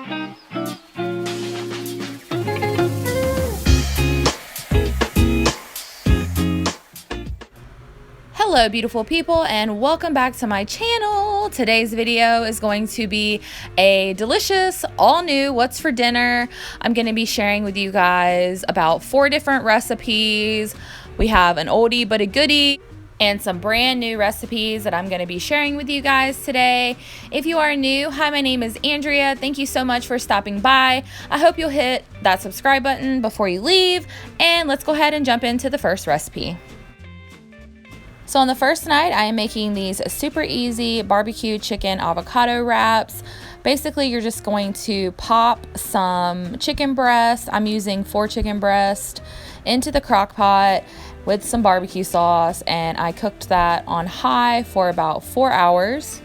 Hello beautiful people, and welcome back to my channel. Today's video is going to be a delicious, all new what's for dinner. I'm going to be sharing with you guys about 4 different recipes. We have an oldie but a goodie and some brand new recipes that I'm going to be sharing with you guys today. If you are new, hi, my name is Andrea. Thank you so much for stopping by. I hope you'll hit that subscribe button before you leave, and let's go ahead and jump into the first recipe. So on the first night, I am making these super easy barbecue chicken avocado wraps. Basically, you're just going to pop some chicken breast. I'm using 4 chicken breast into the crock pot with some barbecue sauce, and I cooked that on high for about 4 hours.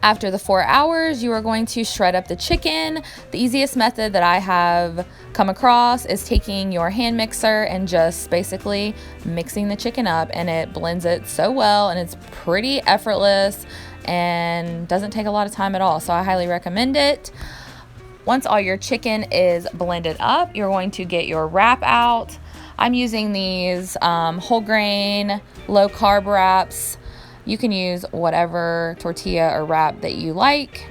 After the 4 hours, you are going to shred up the chicken. The easiest method that I have come across is taking your hand mixer and just basically mixing the chicken up, and it blends it so well, and it's pretty effortless and doesn't take a lot of time at all. So I highly recommend it. Once all your chicken is blended up, you're going to get your wrap out. I'm using these whole grain, low carb wraps. You can use whatever tortilla or wrap that you like.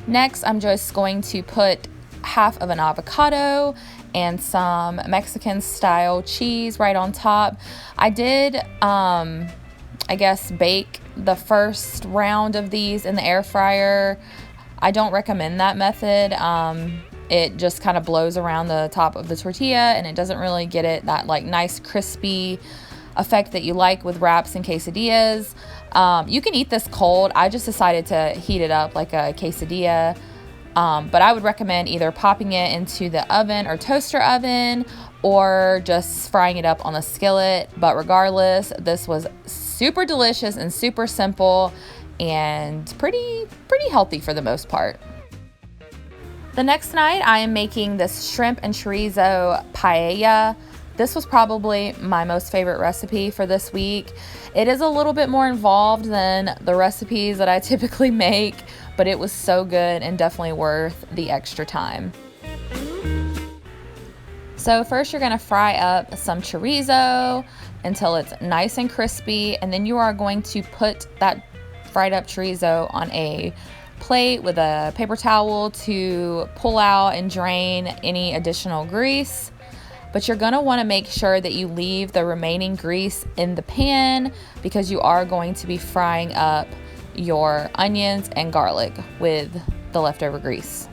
Next, I'm just going to put half of an avocado and some Mexican style cheese right on top. I did, I guess, bake the first round of these in the air fryer. I don't recommend that method. It just kind of blows around the top of the tortilla, and it doesn't really get it that like nice crispy effect that you like with wraps and quesadillas. You can eat this cold. I just decided to heat it up like a quesadilla. But I would recommend either popping it into the oven or toaster oven, or just frying it up on the skillet. But regardless, this was super delicious and super simple and pretty healthy for the most part. The next night, I am making this shrimp and chorizo paella. This was probably my most favorite recipe for this week. It is a little bit more involved than the recipes that I typically make, but it was so good and definitely worth the extra time. So first, you're gonna fry up some chorizo until it's nice and crispy, and then you are going to put that fried up chorizo on a plate with a paper towel to pull out and drain any additional grease. But you're gonna wanna make sure that you leave the remaining grease in the pan, because you are going to be frying up your onions and garlic with the leftover grease.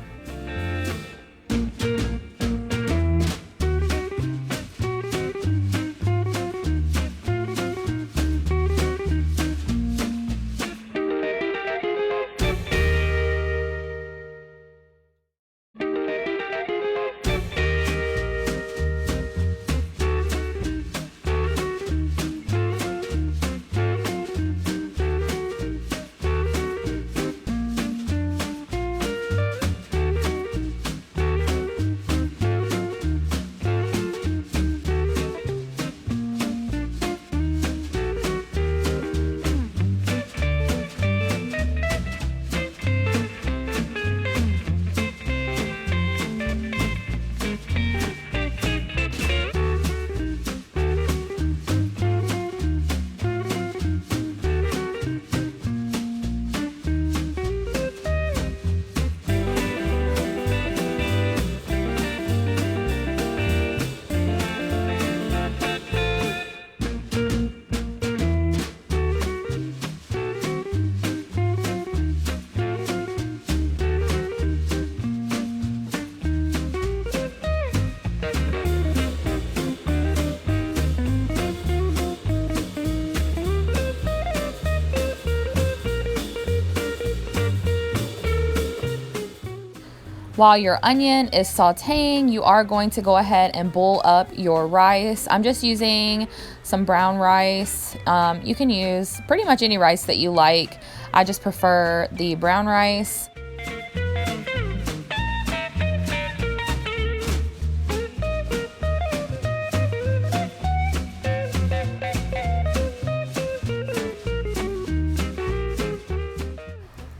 While your onion is sauteing, you are going to go ahead and boil up your rice. I'm just using some brown rice. You can use pretty much any rice that you like. I just prefer the brown rice.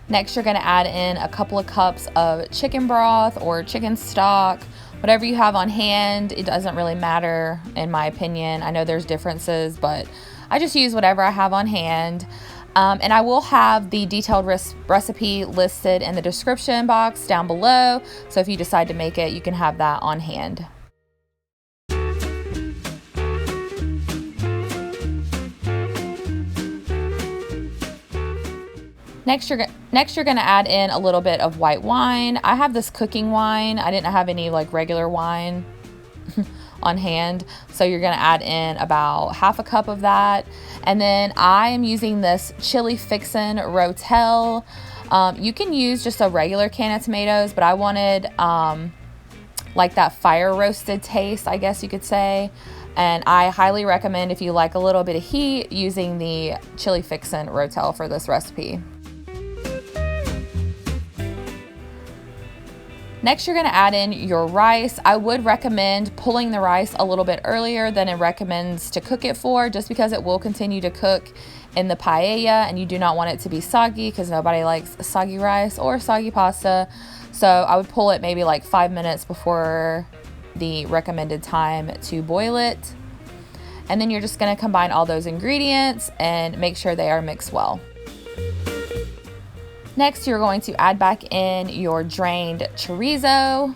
Next, you're going to add in a couple of cups of chicken broth or chicken stock, whatever you have on hand. It doesn't really matter, in my opinion. I know there's differences, but I just use whatever I have on hand. And I will have the detailed recipe listed in the description box down below. So if you decide to make it, you can have that on hand. Next, you're going to add in a little bit of white wine. I have this cooking wine. I didn't have any like regular wine on hand. So you're going to add in about half a cup of that. And then I am using this chili fixin' rotel. You can use just a regular can of tomatoes, but I wanted like that fire roasted taste, I guess you could say. And I highly recommend, if you like a little bit of heat, using the chili fixin' rotel for this recipe. Next, you're going to add in your rice. I would recommend pulling the rice a little bit earlier than it recommends to cook it for, just because it will continue to cook in the paella and you do not want it to be soggy, because nobody likes soggy rice or soggy pasta. So I would pull it maybe like 5 minutes before the recommended time to boil it. And then you're just going to combine all those ingredients and make sure they are mixed well. Next, you're going to add back in your drained chorizo.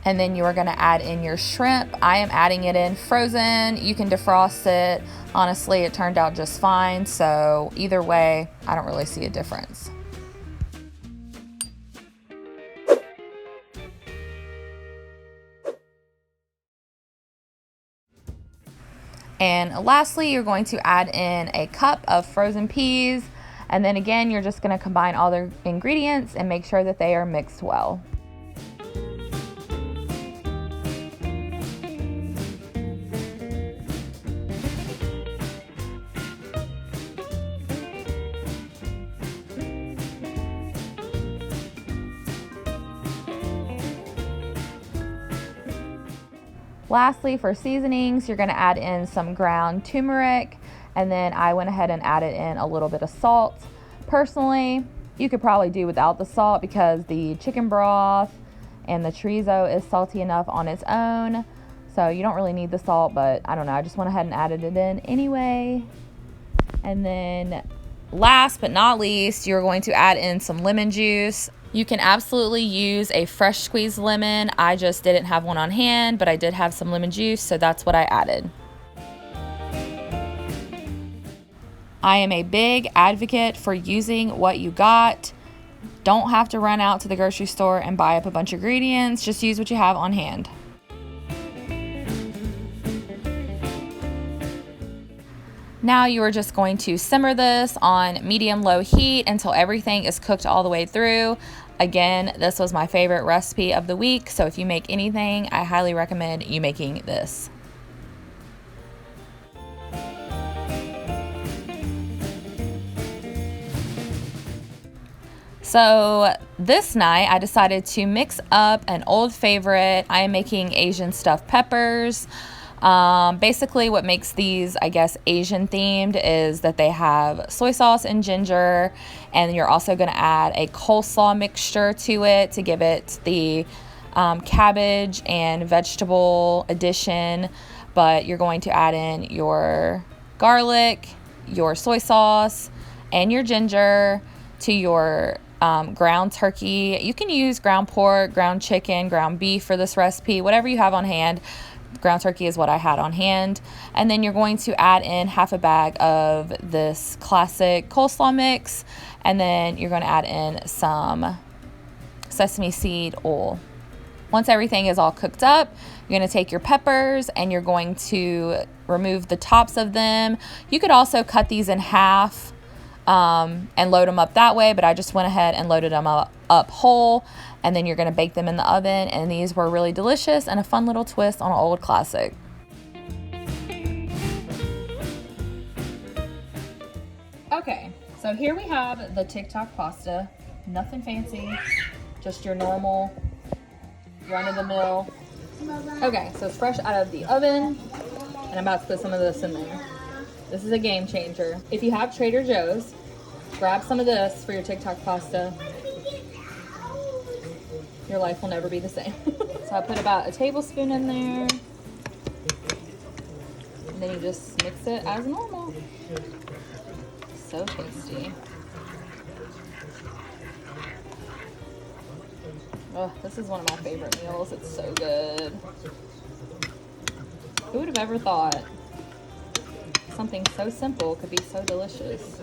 And then you are going to add in your shrimp. I am adding it in frozen. You can defrost it. Honestly, it turned out just fine. So either way, I don't really see a difference. And lastly, you're going to add in a cup of frozen peas. And then again, you're just going to combine all the ingredients and make sure that they are mixed well. Lastly, for seasonings, you're going to add in some ground turmeric, and then I went ahead and added in a little bit of salt. Personally, you could probably do without the salt because the chicken broth and the chorizo is salty enough on its own, so you don't really need the salt, but I don't know, I just went ahead and added it in anyway. And then last but not least, you're going to add in some lemon juice. You can absolutely use a fresh squeezed lemon. I just didn't have one on hand, but I did have some lemon juice, so that's what I added. I am a big advocate for using what you got. Don't have to run out to the grocery store and buy up a bunch of ingredients. Just use what you have on hand. Now you are just going to simmer this on medium-low heat until everything is cooked all the way through. Again, this was my favorite recipe of the week, so if you make anything, I highly recommend you making this. So this night I decided to mix up an old favorite. I am making Asian stuffed peppers. Basically what makes these, I guess, Asian themed is that they have soy sauce and ginger, and you're also going to add a coleslaw mixture to it to give it the cabbage and vegetable addition. But you're going to add in your garlic, your soy sauce, and your ginger to your ground turkey. You can use ground pork, ground chicken, ground beef for this recipe, whatever you have on hand. Ground turkey is what I had on hand. And then you're going to add in half a bag of this classic coleslaw mix. And then you're going to add in some sesame seed oil. Once everything is all cooked up, you're going to take your peppers and you're going to remove the tops of them. You could also cut these in half and load them up that way, but I just went ahead and loaded them up whole. And then you're going to bake them in the oven, and these were really delicious and a fun little twist on an old classic. Okay, so here we have the TikTok pasta. Nothing fancy, just your normal run-of-the-mill. Okay, so it's fresh out of the oven, and I'm about to put some of this in there. This is a game changer. If you have Trader Joe's, grab some of this for your TikTok pasta. Your life will never be the same. So I put about a tablespoon in there. And then you just mix it as normal. So tasty. Oh, this is one of my favorite meals. It's so good. Who would have ever thought something so simple could be so delicious?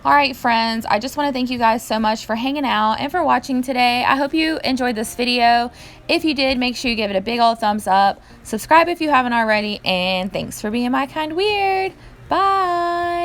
All right, friends, I just want to thank you guys so much for hanging out and for watching today. I hope you enjoyed this video. If you did, make sure you give it a big old thumbs up. Subscribe if you haven't already, and thanks for being my kind weird. Bye.